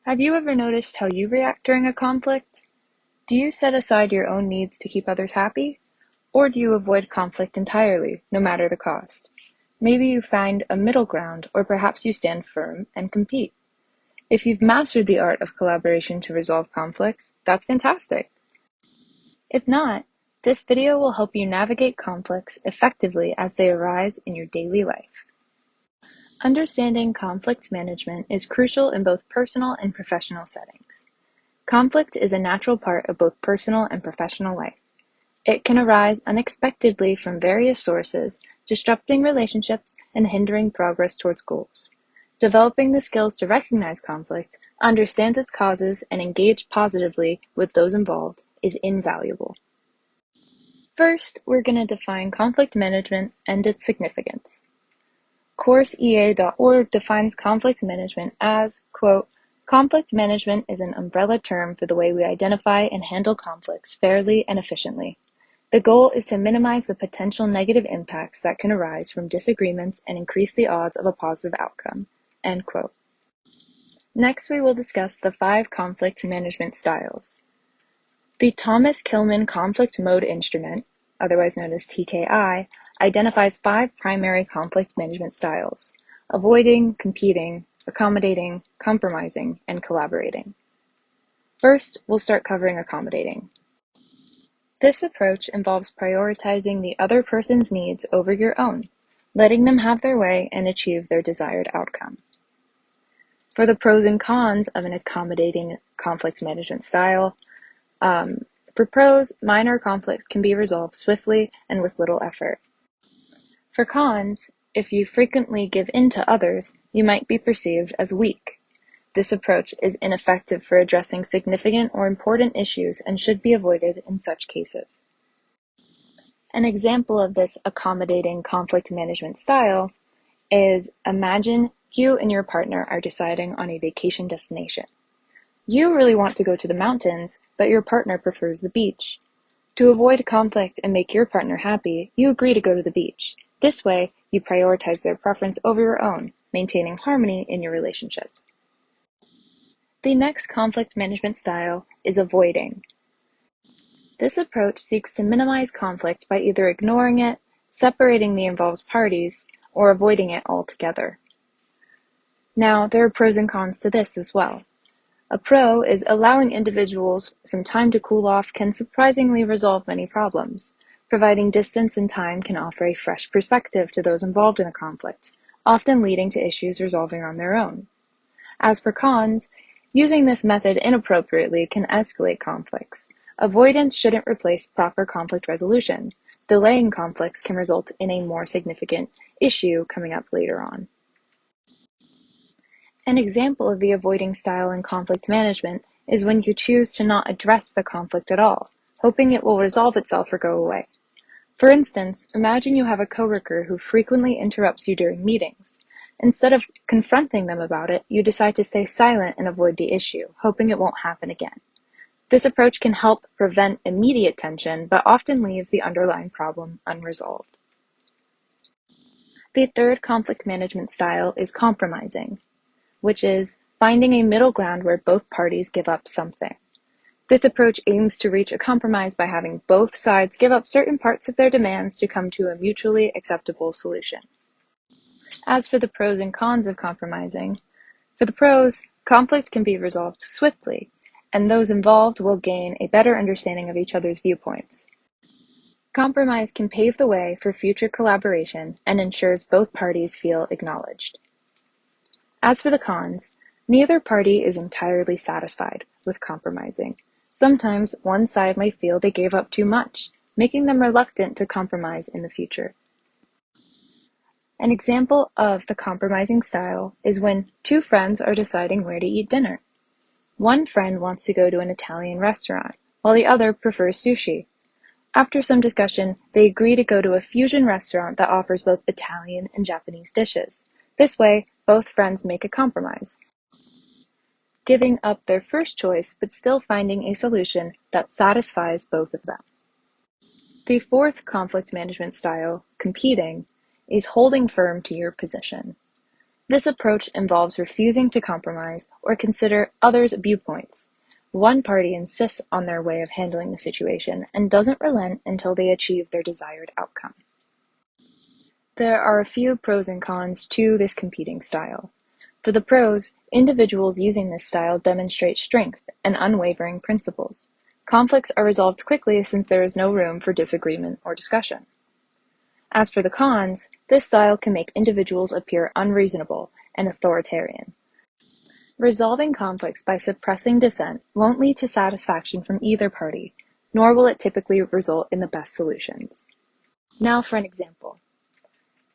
Have you ever noticed how you react during a conflict? Do you set aside your own needs to keep others happy? Or do you avoid conflict entirely, no matter the cost? Maybe you find a middle ground, or perhaps you stand firm and compete. If you've mastered the art of collaboration to resolve conflicts, that's fantastic. If not, this video will help you navigate conflicts effectively as they arise in your daily life. Understanding conflict management is crucial in both personal and professional settings. Conflict is a natural part of both personal and professional life. It can arise unexpectedly from various sources, disrupting relationships and hindering progress towards goals. Developing the skills to recognize conflict, understand its causes, and engage positively with those involved is invaluable. First, we're going to define conflict management and its significance. CourseEA.org defines conflict management as, quote, "Conflict management is an umbrella term for the way we identify and handle conflicts fairly and efficiently. The goal is to minimize the potential negative impacts that can arise from disagreements and increase the odds of a positive outcome." End quote. Next, we will discuss the 5 conflict management styles. The Thomas Kilmann Conflict Mode Instrument, otherwise known as TKI, identifies 5 primary conflict management styles: avoiding, competing, accommodating, compromising, and collaborating. First, we'll start covering accommodating. This approach involves prioritizing the other person's needs over your own, letting them have their way and achieve their desired outcome. For the pros and cons of an accommodating conflict management style, for pros, minor conflicts can be resolved swiftly and with little effort. For cons, if you frequently give in to others, you might be perceived as weak. This approach is ineffective for addressing significant or important issues and should be avoided in such cases. An example of this accommodating conflict management style is, imagine you and your partner are deciding on a vacation destination. You really want to go to the mountains, but your partner prefers the beach. To avoid conflict and make your partner happy, you agree to go to the beach. This way, you prioritize their preference over your own, maintaining harmony in your relationship. The next conflict management style is avoiding. This approach seeks to minimize conflict by either ignoring it, separating the involved parties, or avoiding it altogether. Now, there are pros and cons to this as well. A pro is allowing individuals some time to cool off can surprisingly resolve many problems. Providing distance and time can offer a fresh perspective to those involved in a conflict, often leading to issues resolving on their own. As for cons, using this method inappropriately can escalate conflicts. Avoidance shouldn't replace proper conflict resolution. Delaying conflicts can result in a more significant issue coming up later on. An example of the avoiding style in conflict management is when you choose to not address the conflict at all, hoping it will resolve itself or go away. For instance, imagine you have a coworker who frequently interrupts you during meetings. Instead of confronting them about it, you decide to stay silent and avoid the issue, hoping it won't happen again. This approach can help prevent immediate tension, but often leaves the underlying problem unresolved. The third conflict management style is compromising, which is finding a middle ground where both parties give up something. This approach aims to reach a compromise by having both sides give up certain parts of their demands to come to a mutually acceptable solution. As for the pros and cons of compromising, for the pros, conflict can be resolved swiftly, and those involved will gain a better understanding of each other's viewpoints. Compromise can pave the way for future collaboration and ensures both parties feel acknowledged. As for the cons, neither party is entirely satisfied with compromising. Sometimes one side may feel they gave up too much, making them reluctant to compromise in the future. An example of the compromising style is when 2 friends are deciding where to eat dinner. One friend wants to go to an Italian restaurant, while the other prefers sushi. After some discussion, they agree to go to a fusion restaurant that offers both Italian and Japanese dishes. This way, both friends make a compromise, giving up their first choice but still finding a solution that satisfies both of them. The fourth conflict management style, competing, is holding firm to your position. This approach involves refusing to compromise or consider others' viewpoints. One party insists on their way of handling the situation and doesn't relent until they achieve their desired outcome. There are a few pros and cons to this competing style. For the pros, individuals using this style demonstrate strength and unwavering principles. Conflicts are resolved quickly since there is no room for disagreement or discussion. As for the cons, this style can make individuals appear unreasonable and authoritarian. Resolving conflicts by suppressing dissent won't lead to satisfaction from either party, nor will it typically result in the best solutions. Now for an example.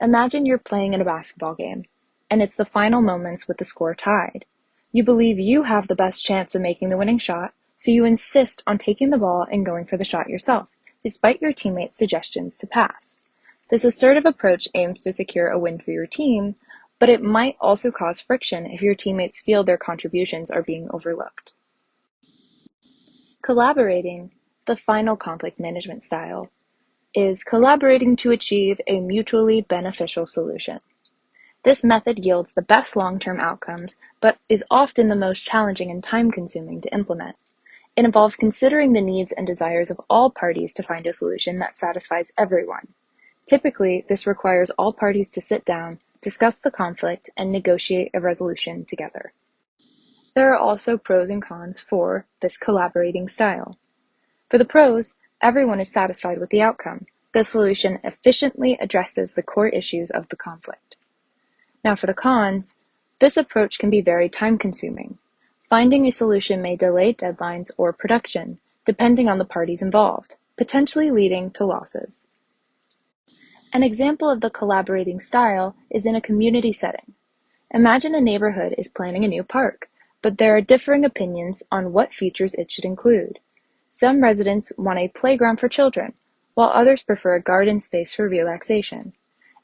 Imagine you're playing in a basketball game, and it's the final moments with the score tied. You believe you have the best chance of making the winning shot, so you insist on taking the ball and going for the shot yourself, despite your teammates' suggestions to pass. This assertive approach aims to secure a win for your team, but it might also cause friction if your teammates feel their contributions are being overlooked. Collaborating, the final conflict management style, is collaborating to achieve a mutually beneficial solution. This method yields the best long-term outcomes, but is often the most challenging and time-consuming to implement. It involves considering the needs and desires of all parties to find a solution that satisfies everyone. Typically, this requires all parties to sit down, discuss the conflict, and negotiate a resolution together. There are also pros and cons for this collaborating style. For the pros, everyone is satisfied with the outcome. The solution efficiently addresses the core issues of the conflict. Now for the cons, this approach can be very time-consuming. Finding a solution may delay deadlines or production, depending on the parties involved, potentially leading to losses. An example of the collaborating style is in a community setting. Imagine a neighborhood is planning a new park, but there are differing opinions on what features it should include. Some residents want a playground for children, while others prefer a garden space for relaxation.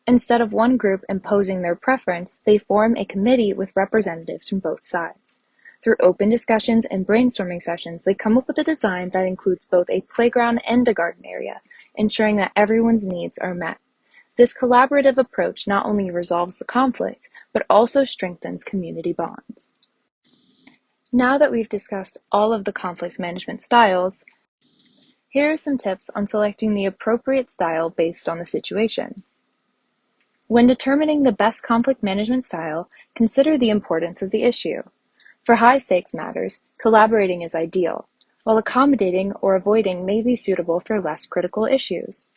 Instead of one group imposing their preference, they form a committee with representatives from both sides. Through open discussions and brainstorming sessions, they come up with a design that includes both a playground and a garden area, ensuring that everyone's needs are met. This collaborative approach not only resolves the conflict, but also strengthens community bonds. Now that we've discussed all of the conflict management styles, here are some tips on selecting the appropriate style based on the situation. When determining the best conflict management style, consider the importance of the issue. For high-stakes matters, collaborating is ideal, while accommodating or avoiding may be suitable for less critical issues.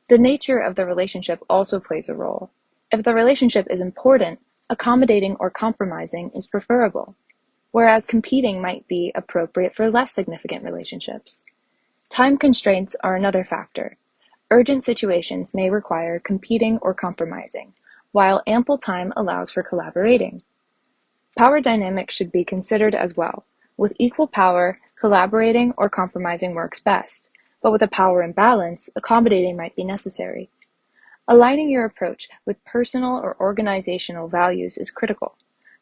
The nature of the relationship also plays a role. If the relationship is important, accommodating or compromising is preferable, whereas competing might be appropriate for less significant relationships. Time constraints are another factor. Urgent situations may require competing or compromising, while ample time allows for collaborating. Power dynamics should be considered as well. With equal power, collaborating or compromising works best, but with a power imbalance, accommodating might be necessary. Aligning your approach with personal or organizational values is critical.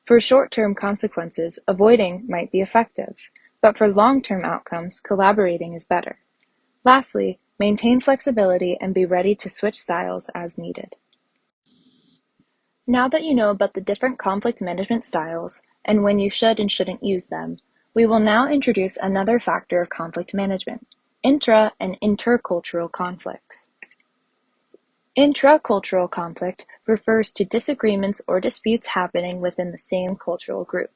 For short-term consequences, avoiding might be effective, but for long-term outcomes, collaborating is better. Lastly, maintain flexibility and be ready to switch styles as needed. Now that you know about the different conflict management styles and when you should and shouldn't use them, we will now introduce another factor of conflict management: intra- and intercultural conflicts. Intracultural conflict refers to disagreements or disputes happening within the same cultural group.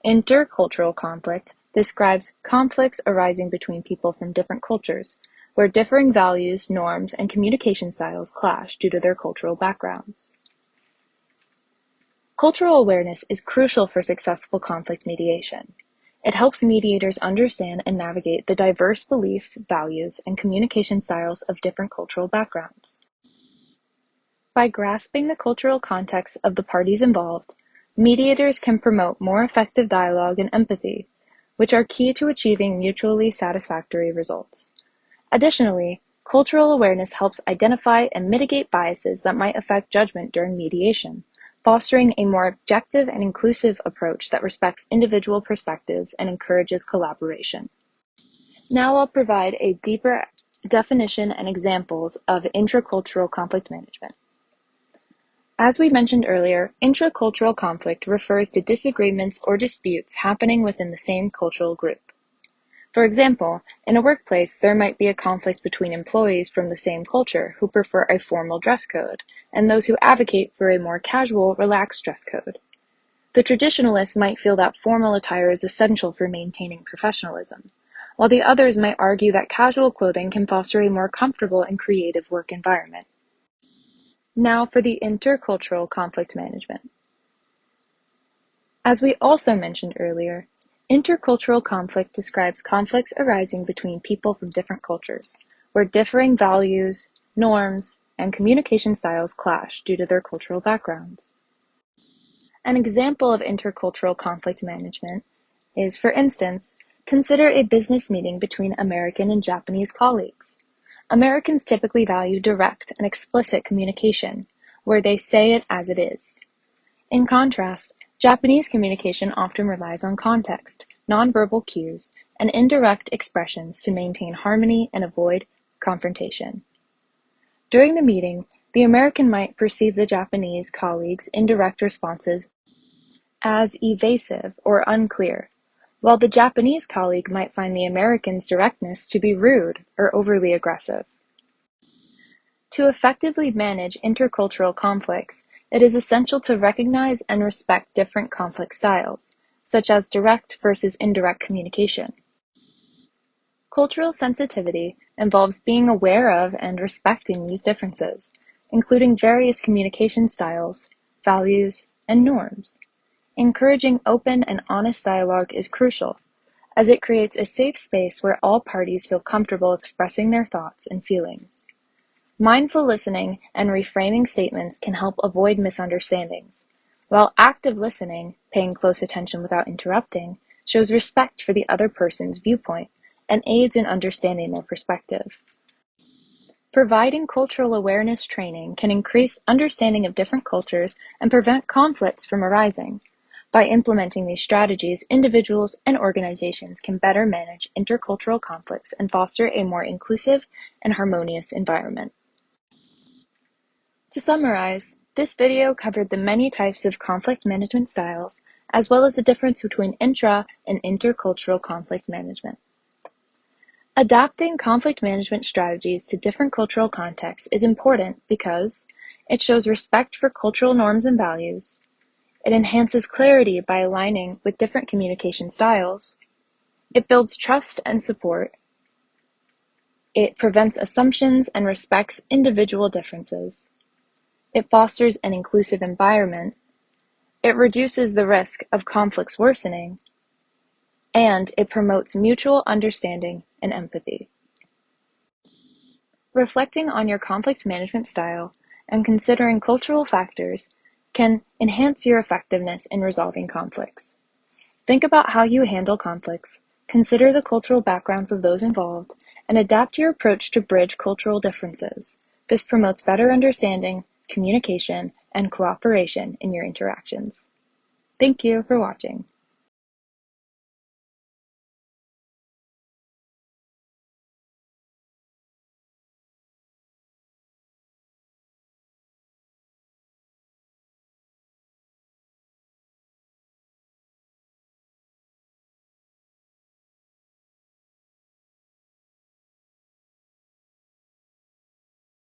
Intercultural conflict describes conflicts arising between people from different cultures, where differing values, norms, and communication styles clash due to their cultural backgrounds. Cultural awareness is crucial for successful conflict mediation. It helps mediators understand and navigate the diverse beliefs, values, and communication styles of different cultural backgrounds. By grasping the cultural context of the parties involved, mediators can promote more effective dialogue and empathy, which are key to achieving mutually satisfactory results. Additionally, cultural awareness helps identify and mitigate biases that might affect judgment during mediation, fostering a more objective and inclusive approach that respects individual perspectives and encourages collaboration. Now I'll provide a deeper definition and examples of intracultural conflict management. As we mentioned earlier, intracultural conflict refers to disagreements or disputes happening within the same cultural group. For example, in a workplace, there might be a conflict between employees from the same culture who prefer a formal dress code and those who advocate for a more casual, relaxed dress code. The traditionalists might feel that formal attire is essential for maintaining professionalism, while the others might argue that casual clothing can foster a more comfortable and creative work environment. Now for the intercultural conflict management. As we also mentioned earlier, intercultural conflict describes conflicts arising between people from different cultures, where differing values, norms, and communication styles clash due to their cultural backgrounds. An example of intercultural conflict management is, for instance, consider a business meeting between American and Japanese colleagues. Americans typically value direct and explicit communication, where they say it as it is. In contrast, Japanese communication often relies on context, nonverbal cues, and indirect expressions to maintain harmony and avoid confrontation. During the meeting, the American might perceive the Japanese colleague's indirect responses as evasive or unclear, while the Japanese colleague might find the American's directness to be rude or overly aggressive. To effectively manage intercultural conflicts, it is essential to recognize and respect different conflict styles, such as direct versus indirect communication. Cultural sensitivity involves being aware of and respecting these differences, including various communication styles, values, and norms. Encouraging open and honest dialogue is crucial, as it creates a safe space where all parties feel comfortable expressing their thoughts and feelings. Mindful listening and reframing statements can help avoid misunderstandings, while active listening, paying close attention without interrupting, shows respect for the other person's viewpoint and aids in understanding their perspective. Providing cultural awareness training can increase understanding of different cultures and prevent conflicts from arising. By implementing these strategies, individuals and organizations can better manage intercultural conflicts and foster a more inclusive and harmonious environment. To summarize, this video covered the many types of conflict management styles, as well as the difference between intra- and intercultural conflict management. Adapting conflict management strategies to different cultural contexts is important because it shows respect for cultural norms and values, it enhances clarity by aligning with different communication styles, it builds trust and support, it prevents assumptions and respects individual differences, it fosters an inclusive environment, it reduces the risk of conflicts worsening, and it promotes mutual understanding and empathy. Reflecting on your conflict management style and considering cultural factors can enhance your effectiveness in resolving conflicts. Think about how you handle conflicts, consider the cultural backgrounds of those involved, and adapt your approach to bridge cultural differences. This promotes better understanding, communication, and cooperation in your interactions. Thank you for watching.